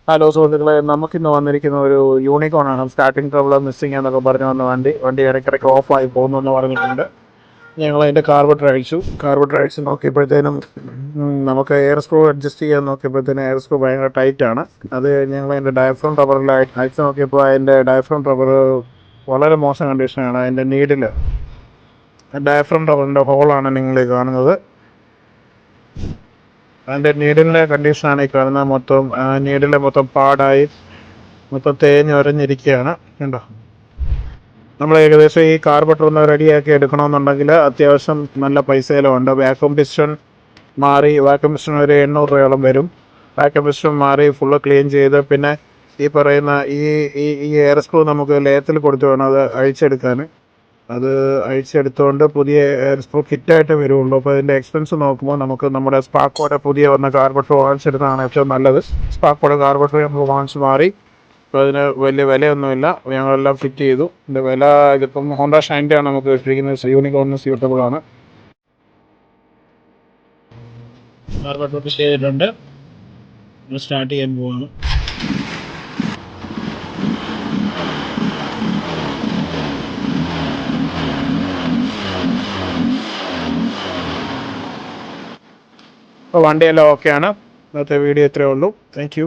Hello സുഹൃത്തുക്കളെ, നമുക്കിന്ന് വന്നിരിക്കുന്ന ഒരു യൂണിക്കോൺ ആണ്. സ്റ്റാർട്ടിംഗ് ട്രബിൾ മിസ്സിംഗ് എന്നൊക്കെ പറഞ്ഞു വന്ന വണ്ടി ഇടയ്ക്കിടയ്ക്ക് ഓഫായി പോകുന്നു എന്ന് പറഞ്ഞിട്ടുണ്ട്. ഞങ്ങൾ അതിൻ്റെ കാർബറേറ്റർ അഴിച്ച് നോക്കിയപ്പോഴത്തേനും നമുക്ക് എയർ സ്ക്രൂ അഡ്ജസ്റ്റ് ചെയ്യാൻ നോക്കിയപ്പോഴത്തേനും എയർ സ്ക്രൂ ഭയങ്കര ടൈറ്റാണ്. അത് ഞങ്ങൾ അതിൻ്റെ ഡയഫ്രം റബ്ബറിൽ അഴിച്ച് നോക്കിയപ്പോൾ അതിൻ്റെ ഡയഫ്രം റബ്ബർ വളരെ മോശം കണ്ടീഷനാണ്. അതിൻ്റെ ഡയഫ്രം റബ്ബറിൻ്റെ ഹോളാണ് നിങ്ങൾ കാണുന്നത്. അതിൻ്റെ നീഡിലിൻ്റെ കണ്ടീഷനാണ് ഈ കാണുന്നത്. നീഡിലെ മൊത്തം പാടായി മൊത്തം തേഞ്ഞൊരഞ്ഞിരിക്കുകയാണ്. കണ്ടോ, നമ്മൾ ഏകദേശം ഈ കാർബറേറ്റർ ഒന്ന് റെഡിയാക്കി എടുക്കണമെന്നുണ്ടെങ്കിൽ അത്യാവശ്യം നല്ല പൈസയിലുണ്ട്. വാക്യൂം പിസ്റ്റൺ ഒരു 800 രൂപയോളം വരും. വാക്യൂം പിസ്റ്റൺ മാറി ഫുള്ള് ക്ലീൻ ചെയ്ത് പിന്നെ ഈ പറയുന്ന ഈ എയർ സ്ക്രൂ നമുക്ക് ലേത്തിൽ കൊടുത്ത് വേണം അത് അഴിച്ചെടുക്കാൻ. അത് അഴിച്ചെടുത്തുകൊണ്ട് പുതിയ എയർ സ്ക്രൂ കിറ്റായിട്ട് വരുള്ളൂ. അപ്പോൾ അതിൻ്റെ എക്സ്പെൻസ് നോക്കുമ്പോൾ നമുക്ക് നമ്മുടെ സ്പാർക്കോടെ പുതിയ വന്ന കാർബറേറ്റർ വാങ്ങിച്ചെടുത്താണ് ഏറ്റവും നല്ലത്. സ്പാർക്കോടെ കാർബറേറ്റർ നമുക്ക് വാങ്ങിച്ച് മാറി. അപ്പോൾ അതിന് വലിയ വിലയൊന്നുമില്ല. ഞങ്ങളെല്ലാം ഫിറ്റ് ചെയ്തു. ഇതിൻ്റെ വില ഇതിപ്പം ഹോണ്ട ഷൈൻ്റെയാണ് നമുക്ക് ഇട്ടിരിക്കുന്നത്. യൂണിക്കോണിന് സ്യൂട്ടബിളാണ്. കാർബറേറ്റർ ചെയ്തിട്ടുണ്ട്. സ്റ്റാർട്ട് ചെയ്യാൻ പോവാണ്. അപ്പോൾ വണ്ടിയെല്ലാം ഓക്കെയാണ്. ഇന്നത്തെ വീഡിയോ ഇത്രയേ ഉള്ളൂ. Thank you.